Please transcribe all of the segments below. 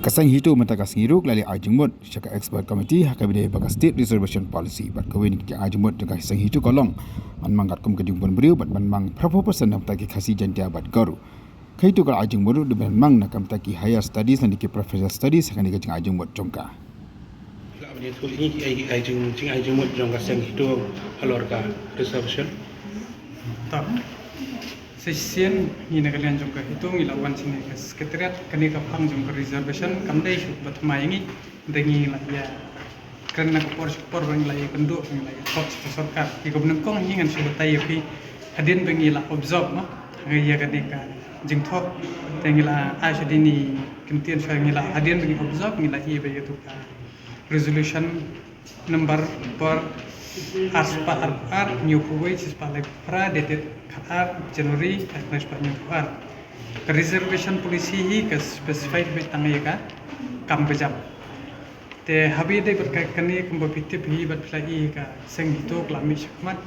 Kasang hitu mentakas ngiruk lali ajengmut syaka expert committee hakabide baka state reservation policy bat kawin ki ajengmut dengan kasang hitu kolong man mangkat kum kedung pun beriu bat man mang prapo person nam taki khasi jantia bat garu kaitu kal ajengmut de man mang nakam taki higher studies dan ki professional studies hakani ke ajengmut jongka la bani tul ini ajengmut jong kasang hitu alorka reservation tak session ni nak kalian jongka itu ngilawan sini ke sekretariat kini kapang jongka reservation kamdai shoot bat maingi dengi lah ya kerana por bang lah penduk bang lah top sarkar ki gobnang kong hingan shoot tai pi hadin bang lah observe no ngaya kani ka jingthok tengi lah asyadini kentian sa ngila hadin bang observe ngila i ba itu ka resolution number per ar new kuwai sispalai pra dated khatar January 2024 ke reservation policy hi ke specified be tangai ka kam bejam te habi de berkai kani kompetitif hi bat plai ka seng hitu klami shikmat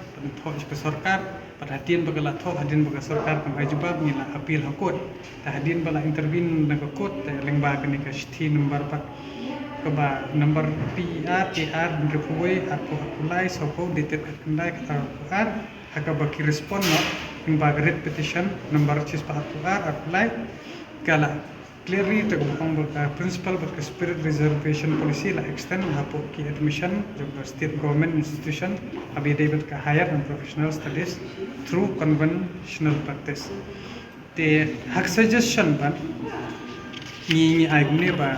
tho ke sarkar perhatian bagala tho hadin baga sarkar kam ajubab ngila appeal hakut ta hadin bala intervene na kot te lengba kani ka sthi number 4 keba number PR TR Republik atau apply sopo dated kendai kata PR hakaba ki respond no in bagret petition number cispa PR apply kala clearly to kong principal but spirit reservation policy la extend hapo ki admission jog state government institution abi david ka higher and professional studies through conventional practice the hak suggestion ban ni aigne ba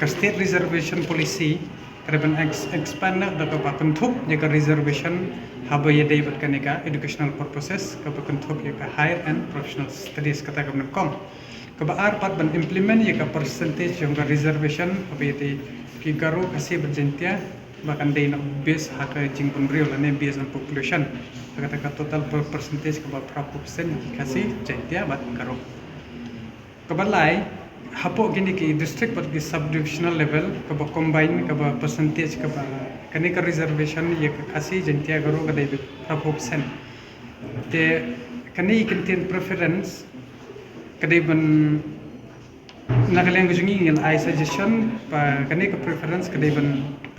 state reservation policy karaban expand na dapat pakentuk jika reservation haba ya day berkaneka educational purposes kapakentuk jika higher and professional studies kata kamu kom kebaar pat ban implement jika percentage yang reservation haba ya day kigaro kasih berjentia bahkan day na base haka jing pemberi oleh based on population kata total percentage keba berapa persen kasih jentia bat karo kebalai hapo gini ki district but ki subdivisional level kaba combine kaba percentage kaba kani ka reservation ye kasi jentia garo ka dai proportion te kani contain preference kadai ban nakaleng gujungi ngil I suggestion pa kani ka preference kadai ban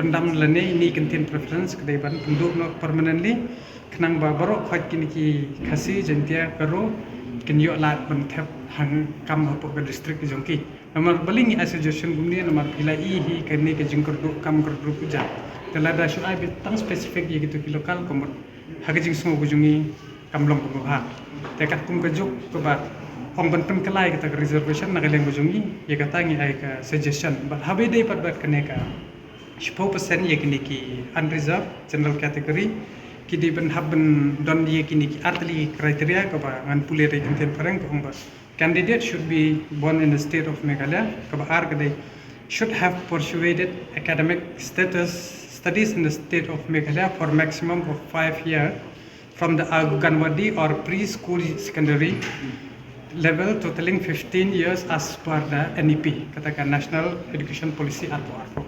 pendam lane ini contain preference kadai ban penduk no permanently kenang ba baro khwat kini ki kasi jentia garo kinyo lat ban thap hang kam hapo ka district jongki nomor baling I suggestion gumni nomor pilai hi kani ke jingkur du kam kur group ja telada shu ai bitang specific ye gitu ki lokal komot hagajing sungu gujungi kamlong ko ha tekat kum kejuk ko ba ong ban pen kelai kita reservation nagaleng gujungi ye kata ngi ai ka suggestion but habe dei pat bat kane ka 10% ye kini ki unreserved general category kidi ban habban don ye kini ki artli criteria ko ba ngan pule re content pareng ko ba candidate should be born in the state of Meghalaya ko ba ar kadai should have pursued academic studies in the state of Meghalaya for maximum of 5 years from the Anganwadi or preschool secondary level totaling 15 years as per the NEP katakan National Education Policy atau